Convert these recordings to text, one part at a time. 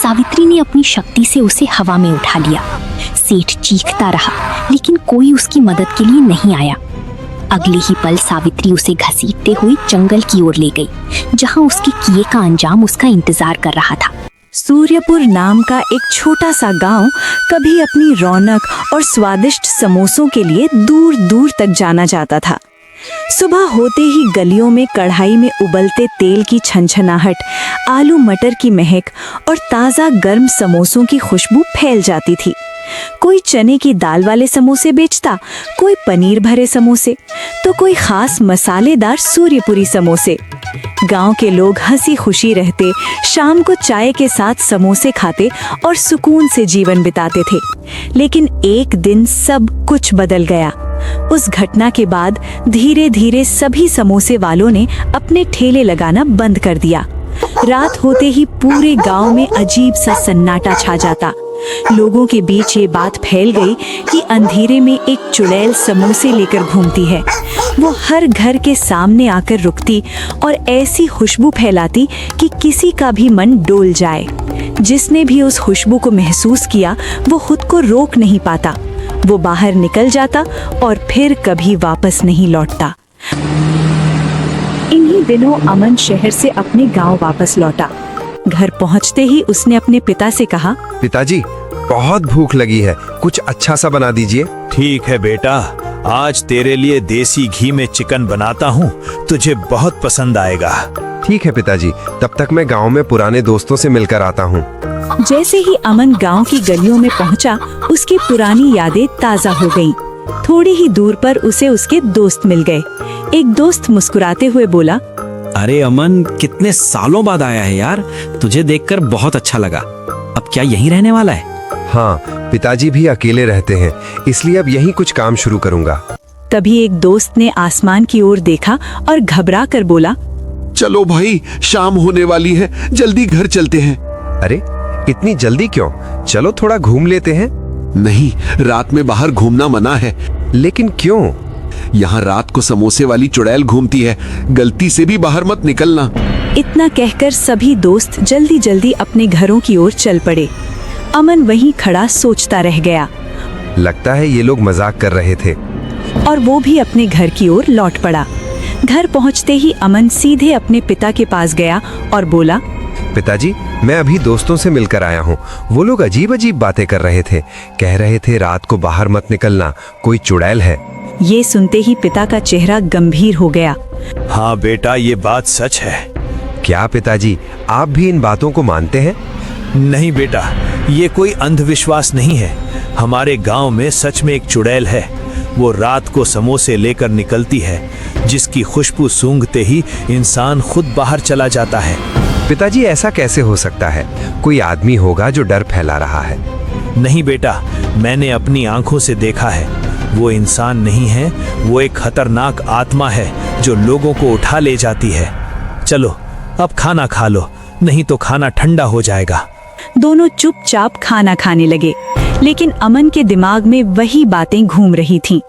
सावित्री ने अपनी शक्ति से उसे हवा में उठा लिया। सेठ चीखता रहा, लेकिन कोई उसकी मदद के लिए नहीं आया। अगले ही पल सावित्री उसे घसीटते हुए जंगल की ओर ले गई, जहां उसके किए का अंजाम उसका इंतजार कर रहा था। सूर्यपुर नाम का एक छोटा सा गांव कभी अपनी रौनक और स्वादिष्ट समोसों के लिए दूर दूर तक जाना जाता था। सुबह होते ही गलियों में कढ़ाई में उबलते तेल की छनछनाहट, आलू मटर की महक और ताज़ा गर्म समोसों की खुशबू फैल जाती थी। कोई चने की दाल वाले समोसे बेचता, कोई पनीर भरे समोसे, तो कोई खास मसालेदार सूर्यपुरी समोसे। गांव के लोग हंसी खुशी रहते, शाम को चाय के साथ समोसे खाते और सुकून से जीवन बिताते थे। लेकिन एक दिन सब कुछ बदल गया। उस घटना के बाद धीरे धीरे सभी समोसे वालों ने अपने ठेले लगाना बंद कर दिया। रात होते ही पूरे गांव में अजीब सा सन्नाटा छा जाता। लोगों के बीच ये बात फैल गई कि अंधेरे में एक चुड़ैल समोसे लेकर घूमती है। वो हर घर के सामने आकर रुकती और ऐसी खुशबू फैलाती कि किसी का भी मन डोल जाए। जिसने भी उस खुशबू को महसूस किया वो खुद को रोक नहीं पाता। वो बाहर निकल जाता और फिर कभी वापस नहीं लौटता। इन्हीं दिनों अमन शहर से अपने गांव वापस लौटा। घर पहुंचते ही उसने अपने पिता से कहा, पिताजी, बहुत भूख लगी है, कुछ अच्छा सा बना दीजिए। ठीक है बेटा, आज तेरे लिए देसी घी में चिकन बनाता हूँ, तुझे बहुत पसंद आएगा। ठीक है पिताजी, तब तक मैं गांव में पुराने दोस्तों से मिलकर आता हूँ। जैसे ही अमन गांव की गलियों में पहुंचा, उसकी पुरानी यादें ताजा हो गईं। थोड़ी ही दूर पर उसे उसके दोस्त मिल गए। एक दोस्त मुस्कुराते हुए बोला, अरे अमन, कितने सालों बाद आया है यार, तुझे देखकर बहुत अच्छा लगा। अब क्या यहीं रहने वाला है? हाँ, पिताजी भी अकेले रहते हैं, इसलिए अब यहीं कुछ काम शुरू करूँगा। तभी एक दोस्त ने आसमान की ओर देखा और घबरा कर बोला, चलो भाई, शाम होने वाली है, जल्दी घर चलते हैं। अरे इतनी जल्दी क्यों? चलो थोड़ा घूम लेते हैं। नहीं, रात में बाहर घूमना मना है। लेकिन क्यों? यहाँ रात को समोसे वाली चुड़ैल घूमती है, गलती से भी बाहर मत निकलना। इतना कहकर सभी दोस्त जल्दी जल्दी अपने घरों की ओर चल पड़े। अमन वहीं खड़ा सोचता रह गया। लगता है ये लोग मजाक कर रहे थे। और वो भी अपने घर की ओर लौट पड़ा। घर पहुंचते ही अमन सीधे अपने पिता के पास गया और बोला, पिताजी, मैं अभी दोस्तों से मिलकर आया हूँ। वो लोग अजीब अजीब बातें कर रहे थे, कह रहे थे रात को बाहर मत निकलना, कोई चुड़ैल है। ये सुनते ही पिता का चेहरा गंभीर हो गया। हाँ बेटा, ये बात सच है। क्या पिताजी, आप भी इन बातों को मानते हैं? नहीं बेटा, ये कोई अंधविश्वास नहीं है। हमारे गांव में सच में एक चुड़ैल है। वो रात को समोसे लेकर निकलती है, जिसकी खुशबू सूंघते ही इंसान खुद बाहर चला जाता है। पिताजी, ऐसा कैसे हो सकता है? कोई आदमी होगा जो डर फैला रहा है। नहीं बेटा, मैंने अपनी आंखों से देखा है। वो इंसान नहीं है, वो एक खतरनाक आत्मा है जो लोगों को उठा ले जाती है। चलो अब खाना खा लो, नहीं तो खाना ठंडा हो जाएगा। दोनों चुपचाप खाना खाने लगे, लेकिन अमन के दिमाग में वही बातें घूम रही थीं।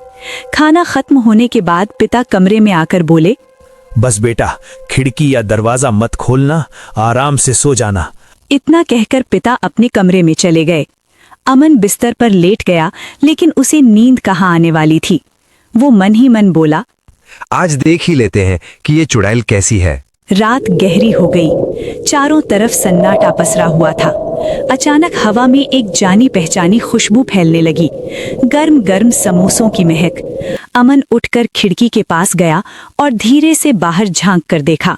खाना खत्म होने के बाद पिता कमरे में आकर बोले, बस बेटा, खिड़की या दरवाजा मत खोलना, आराम से सो जाना। इतना कहकर पिता अपने कमरे में चले गए। अमन बिस्तर पर लेट गया, लेकिन उसे नींद कहाँ आने वाली थी। वो मन ही मन बोला, आज देख ही लेते हैं कि ये चुड़ैल कैसी है। रात गहरी हो गई। चारों तरफ सन्नाटा पसरा हुआ था। अचानक हवा में एक जानी पहचानी खुशबू फैलने लगी, गर्म गर्म समोसों की महक। अमन उठकर खिड़की के पास गया और धीरे से बाहर झांक कर देखा।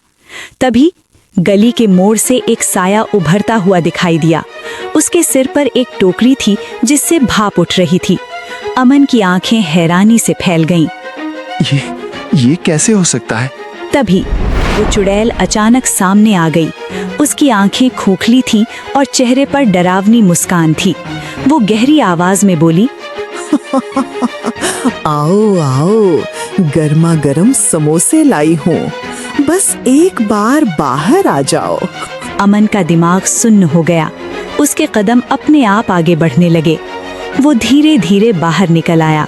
तभी गली के मोड़ से एक साया उभरता हुआ दिखाई दिया। उसके सिर पर एक टोकरी थी जिससे भाप उठ रही थी। अमन की आंखें हैरानी से फैल गईं। ये कैसे हो सकता है? तभी वो चुड़ैल अचानक सामने आ गई। उसकी आंखें खोखली थीं और चेहरे पर डरावनी मुस्कान थी। वो गहरी आवाज में बोली, आओ आओ, गर्मा गर्म समोसे लाई हूँ, बस एक बार बाहर आ जाओ। अमन का दिमाग सुन्न हो गया। उसके कदम अपने आप आगे बढ़ने लगे। वो धीरे धीरे बाहर निकल आया।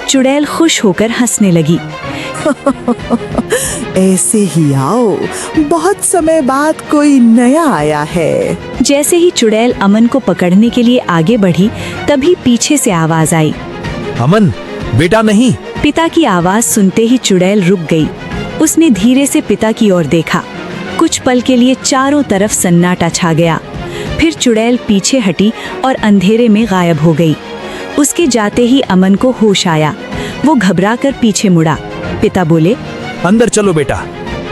चुड़ैल खुश होकर हंसने लगी। ऐसे ही आओ, बहुत समय बाद कोई नया आया है। जैसे ही चुड़ैल अमन को पकड़ने के लिए आगे बढ़ी, तभी पीछे से आवाज आई। अमन, बेटा नहीं। पिता की आवाज सुनते ही चुड़ैल रुक गई। उसने धीरे से पिता की ओर देखा। कुछ पल के लिए चारों तरफ सन्नाटा छा गया। फिर चुड़ैल पीछे हटी और अंधेरे में गायब हो गई। उसके जाते ही अमन को होश आया। वो घबराकर पीछे मुड़ा। पिता बोले, अंदर चलो बेटा।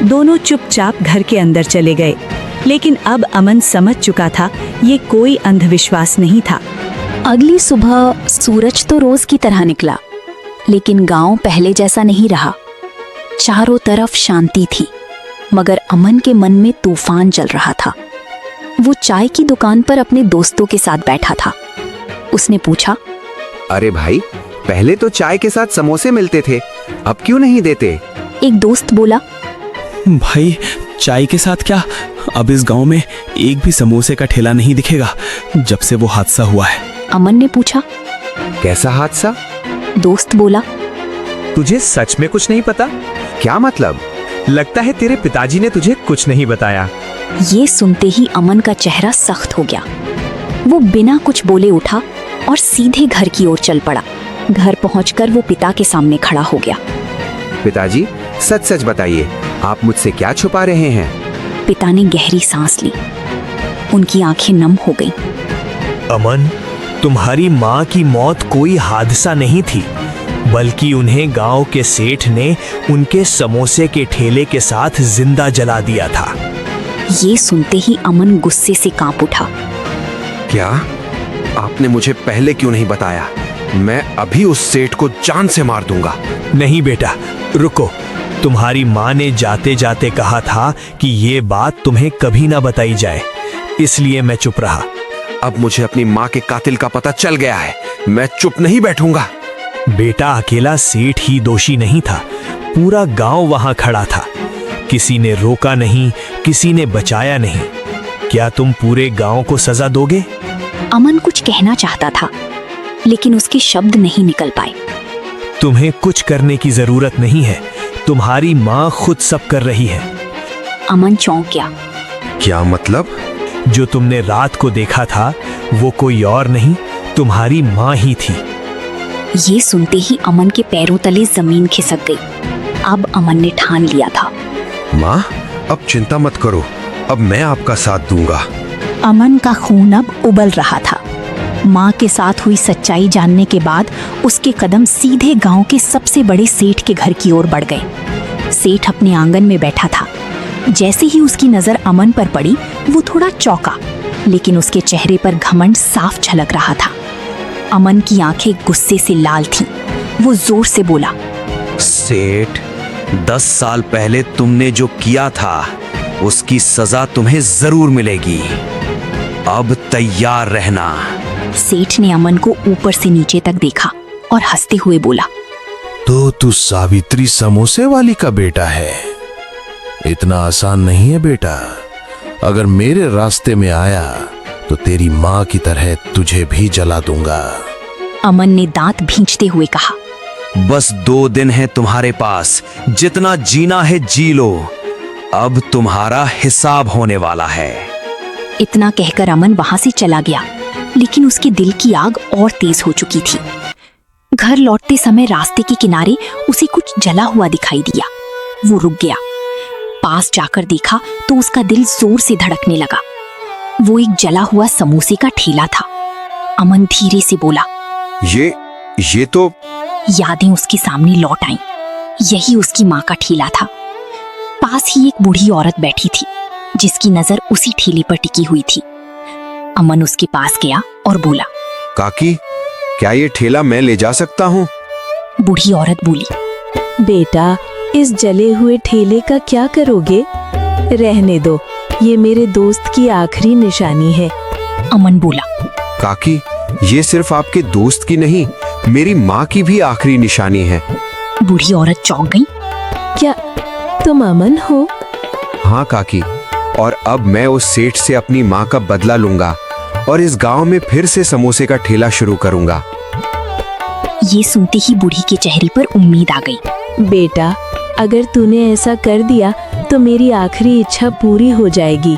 दोनों चुपचाप घर के अंदर चले गए। लेकिन अब अमन समझ चुका था, ये कोई अंधविश्वास नहीं था। अगली सुबह सूरज तो रोज की तरह निकला, लेकिन गांव पहले जैसा नहीं रहा। चारों तरफ शांति थी, मगर अमन के मन में तूफान चल रहा था। वो चाय की दुकान पर अपने दोस्तों के साथ बैठा था। उसने पूछा, अरे भाई, पहले तो चाय के साथ समोसे मिलते थे, अब क्यों नहीं देते? एक दोस्त बोला, भाई, चाय के साथ क्या, अब इस गांव में एक भी समोसे का ठेला नहीं दिखेगा जब से वो हादसा हुआ है। अमन ने पूछा। कैसा हादसा? दोस्त बोला, तुझे सच में कुछ नहीं पता? क्या मतलब? लगता है तेरे पिताजी ने तुझे कुछ नहीं बताया। ये सुनते ही अमन का चेहरा सख्त हो गया। वो बिना कुछ बोले उठा और सीधे घर की ओर चल पड़ा। घर पहुंचकर वो पिता के सामने खड़ा हो गया। पिताजी, सच सच बताइए, आप मुझसे क्या छुपा रहे हैं? पिता ने गहरी सांस ली। उनकी आंखें नम हो गईं। अमन, तुम्हारी माँ की मौत कोई हादसा नहीं थी, बल्कि उन्हें गांव के सेठ ने उनके समोसे के ठेले के साथ जिंदा जला दिया था। ये सुनते ही अमन गुस्से से कांप उठा। क्या? आपने मुझे पहले क्यों नहीं बताया? मैं अभी उस सेठ को जान से मार दूंगा। नहीं बेटा, रुको। तुम्हारी माँ ने जाते जाते कहा था कि ये बात तुम्हें कभी ना बताई जाए, इसलिए मैं चुप रहा। अब मुझे अपनी माँ के कातिल का पता चल गया है, मैं चुप नहीं बैठूंगा। बेटा, अकेला सेठ ही दोषी नहीं था, पूरा गांव वहां खड़ा था। किसी ने रोका नहीं, किसी ने बचाया नहीं। क्या तुम पूरे गांव को सजा दोगे? अमन कुछ कहना चाहता था, लेकिन उसके शब्द नहीं निकल पाए। तुम्हें कुछ करने की जरूरत नहीं है, तुम्हारी माँ खुद सब कर रही है। अमन चौंक गया। क्या मतलब? जो तुमने रात को देखा था, वो कोई और नहीं, तुम्हारी माँ ही थी। ये सुनते ही अमन के पैरों तले जमीन खिसक गई। अब अमन ने ठान लिया था। माँ, अब चिंता मत करो, अब मैं आपका साथ दूंगा। अमन का खून अब उबल रहा था। माँ के साथ हुई सच्चाई जानने के बाद उसके कदम सीधे गांव के सबसे बड़े सेठ के घर की ओर बढ़ गए। सेठ अपने आंगन में बैठा था। जैसे ही उसकी नजर अमन पर पड़ी, वो थोड़ा चौंका, लेकिन उसके चेहरे पर घमंड साफ झलक रहा था। अमन की आंखें गुस्से से लाल थीं। वो जोर से बोला, सेठ, 10 साल पहले तुमने जो किया था, उसकी सजा तुम्हें जरूर मिलेगी। अब तैयार रहना। सेठ ने अमन को ऊपर से नीचे तक देखा और हंसते हुए बोला, तो तू सावित्री समोसे वाली का बेटा है? इतना आसान नहीं है बेटा। अगर मेरे रास्ते में आया तो तेरी माँ की तरह तुझे भी जला दूंगा। अमन ने दांत भींचते हुए कहा, बस 2 दिन है तुम्हारे पास, जितना जीना है जी लो। अब तुम्हारा हिसाब होने वाला है। इतना कहकर अमन वहां से चला गया, लेकिन उसके दिल की आग और तेज हो चुकी थी। घर लौटते समय रास्ते के किनारे उसे कुछ जला हुआ दिखाई दिया। वो रुक गया। पास जाकर देखा तो उसका दिल जोर से धड़कने लगा। वो एक जला हुआ समोसे का ठेला था। अमन धीरे से बोला, ये तो। यादें उसके सामने लौट आईं। यही उसकी माँ का ठेला था। पास ही एक बूढ़ी औरत बैठी थी, जिसकी नजर उसी ठेले पर टिकी हुई थी। अमन उसके पास गया और बोला, काकी, क्या ये ठेला मैं ले जा सकता हूँ? बूढ़ी औरत बोली, बेटा, इस जले हुए ठेले का क्या करोगे? रहने दो, ये मेरे दोस्त की आखिरी निशानी है। अमन बोला, काकी, ये सिर्फ आपके दोस्त की नहीं, मेरी माँ की भी आखिरी निशानी है। बूढ़ी औरत चौंक गई। क्या तुम अमन हो? हाँ काकी, और अब मैं उस सेठ से अपनी माँ का बदला लूंगा और इस गांव में फिर से समोसे का ठेला शुरू करूंगा। ये सुनते ही बूढ़ी के चेहरे पर उम्मीद आ गई। बेटा, अगर तूने ऐसा कर दिया तो मेरी आखिरी इच्छा पूरी हो जाएगी।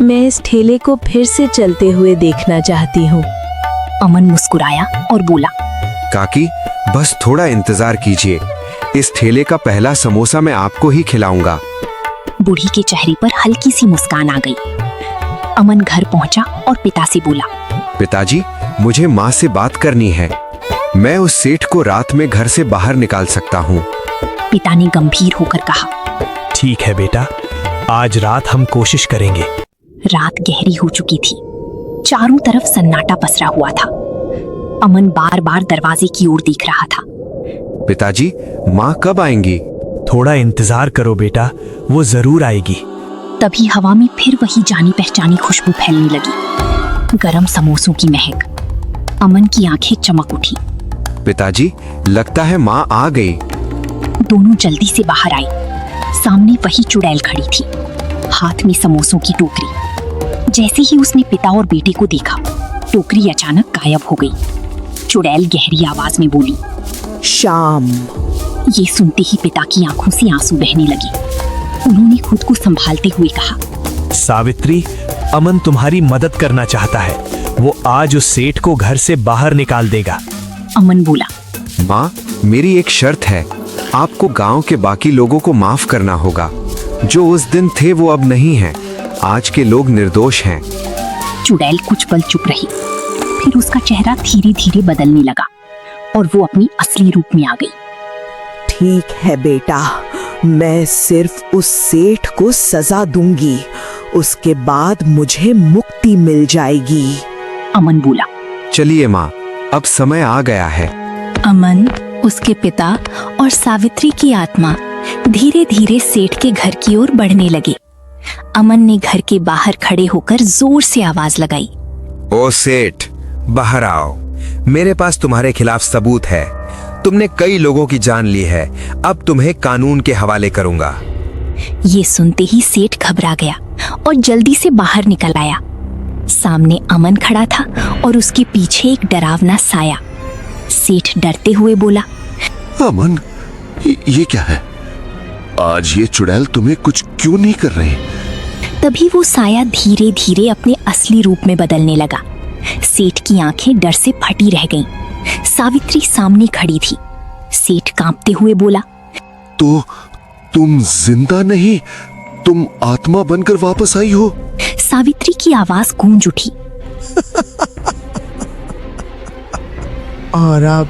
मैं इस ठेले को फिर से चलते हुए देखना चाहती हूँ। अमन मुस्कुराया और बोला, काकी बस थोड़ा इंतजार कीजिए, इस ठेले का पहला समोसा मैं आपको ही खिलाऊंगा। बूढ़ी के चेहरे पर हल्की सी मुस्कान आ गई। अमन घर पहुंचा और पिता से बोला, पिताजी मुझे माँ से बात करनी है, मैं उस सेठ को रात में घर से बाहर निकाल सकता हूँ। पिता ने गंभीर होकर कहा, ठीक है बेटा, आज रात हम कोशिश करेंगे। रात गहरी हो चुकी थी, चारों तरफ सन्नाटा पसरा हुआ था। अमन बार बार दरवाजे की ओर देख रहा था। पिताजी माँ कब आएंगी? थोड़ा इंतजार करो बेटा, वो जरूर आएगी। तभी हवा में फिर वही जानी पहचानी खुशबू फैलने लगी, गरम समोसों की महक। अमन की आंखें चमक उठी। पिताजी लगता है माँ आ गई। दोनों जल्दी से बाहर आए। सामने वही चुड़ैल खड़ी थी, हाथ में समोसों की टोकरी। जैसे ही उसने पिता और बेटे को देखा, टोकरी अचानक गायब हो गई। चुड़ैल गहरी आवाज में बोली, श्याम। ये सुनते ही पिता की आंखों से आंसू बहने लगे। उन्होंने खुद को संभालते हुए कहा, सावित्री, अमन तुम्हारी मदद करना चाहता है, वो आज उस सेठ को घर से बाहर निकाल देगा। अमन बोला, माँ मेरी एक शर्त है, आपको गांव के बाकी लोगों को माफ करना होगा। जो उस दिन थे वो अब नहीं हैं, आज के लोग निर्दोष हैं। चुड़ैल कुछ पल चुप रही, फिर उसका चेहरा धीरे धीरे बदलने लगा और वो अपनी असली रूप में आ गई। ठीक है बेटा, मैं सिर्फ उस सेठ को सजा दूंगी, उसके बाद मुझे मुक्ति मिल जाएगी। अमन बोला, चलिए माँ, अब समय आ गया है। अमन, उसके पिता और सावित्री की आत्मा धीरे धीरे सेठ के घर की ओर बढ़ने लगे। अमन ने घर के बाहर खड़े होकर जोर से आवाज लगाई, ओ सेठ, बाहर आओ, मेरे पास तुम्हारे खिलाफ सबूत है। तुमने कई लोगों की जान ली है, अब तुम्हें कानून के हवाले करूंगा। ये सुनते ही सेठ घबरा गया और जल्दी से बाहर निकल आया। सामने अमन खड़ा था और उसके पीछे एक डरावना साया। सेठ डरते हुए बोला, अमन, ये क्या है? आज ये चुड़ैल तुम्हें कुछ क्यों नहीं कर रहे? तभी वो साया धीरे धीरे अपने असली रूप में बदलने लगा। सेठ की आंखें डर से फटी रह गईं। सावित्री सामने खड़ी थी। सेठ कांपते हुए बोला, तो तुम जिंदा नहीं, तुम आत्मा बनकर वापस आई हो? सावित्री की आवाज गूंज उठी, और अब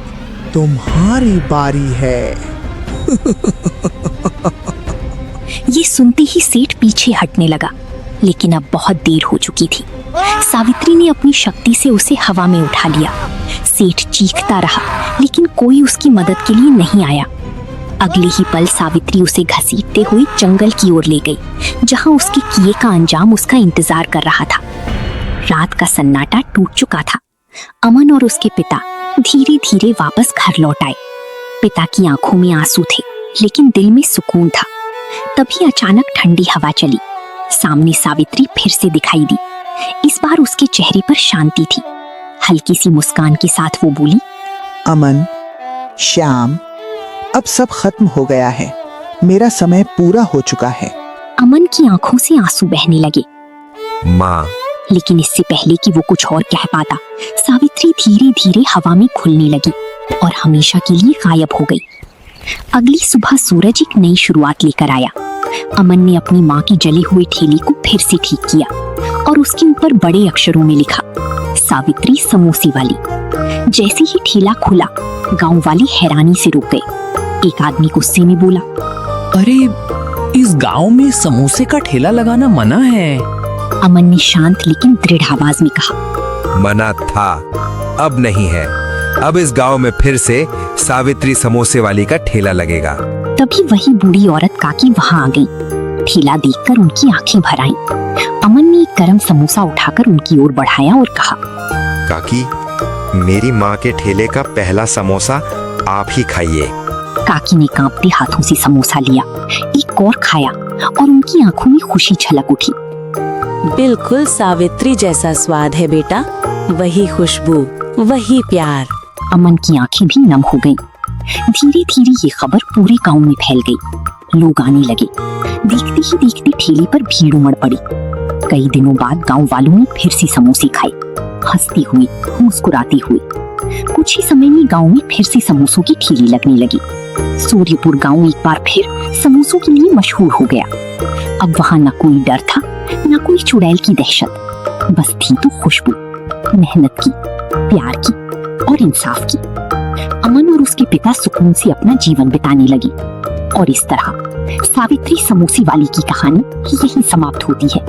तुम्हारी बारी है। ये सुनते ही सेठ पीछे हटने लगा, लेकिन अब बहुत देर हो चुकी थी। सावित्री ने अपनी शक्ति से उसे हवा में उठा लिया। सेठ चीखता रहा, लेकिन कोई उसकी मदद के लिए नहीं आया। अगले ही पल सावित्री उसे घसीटते हुए जंगल की ओर ले गई, जहां उसके किए का अंजाम उसका इंतजार कर रहा था। रात का सन्नाटा टूट चुका था। अमन और उसके पिता धीरे धीरे वापस घर लौट आए। पिता की आंखों में आंसू थे, लेकिन दिल में सुकून था। तभी अचानक ठंडी हवा चली। सामने सावित्री फिर से दिखाई दी। इस बार उसके चेहरे पर शांति थी। हल्की सी मुस्कान के साथ वो बोली, अमन, श्याम, अब सब खत्म हो गया है, मेरा समय पूरा हो चुका है। अमन की आंखों से आंसू बहने लगे। माँ, लेकिन इससे पहले कि वो कुछ और कह पाता, सावित्री धीरे धीरे हवा में खुलने लगी और हमेशा के लिए गायब हो गई। अगली सुबह सूरज एक नई शुरुआत लेकर आया। अमन ने अपनी माँ की जले हुए ठेले को फिर से ठीक किया और उसके ऊपर बड़े अक्षरों में लिखा, सावित्री समोसे वाली। जैसे ही ठेला खुला, गांव वाले हैरानी से रुक गए। एक आदमी गुस्से में बोला, अरे, इस गांव में समोसे का ठेला लगाना मना है। अमन ने शांत लेकिन दृढ़ आवाज में कहा, मना था, अब नहीं है। अब इस गांव में फिर से सावित्री समोसे वाली का ठेला लगेगा। तभी वही बूढ़ी औरत काकी वहां आ गई। ठेला देखकर उनकी आंखें भर आईं। अमन ने एक गरम समोसा उठाकर उनकी ओर बढ़ाया और कहा, काकी, मेरी माँ के ठेले का पहला समोसा आप ही खाइए। काकी ने कांपते हाथों से समोसा लिया, एक और खाया और उनकी आंखों में खुशी छलक उठी। बिल्कुल सावित्री जैसा स्वाद है बेटा, वही खुशबू, वही प्यार। अमन की आंखें भी नम हो गईं। धीरे धीरे ये खबर पूरे गांव में फैल गई। लोग आने लगे। देखते ही देखते ठेले पर भीड़ उमड़ पड़ी। कई दिनों बाद गांव वालों ने फिर से समोसे खाए, हंसती हुई, मुस्कुराती हुई। कुछ ही समय में गांव में फिर से समोसों की ठेली लगने लगी। सूर्यपुर गांव एक बार फिर समोसों के लिए मशहूर हो गया। अब वहां न कोई डर था, न कोई चुड़ैल की दहशत, बस थी तो खुशबू, मेहनत की, प्यार की और इंसाफ की। अमन और उसके पिता सुकून से अपना जीवन बिताने लगी। और इस तरह सावित्री समोसे वाली की कहानी यहीं समाप्त होती है।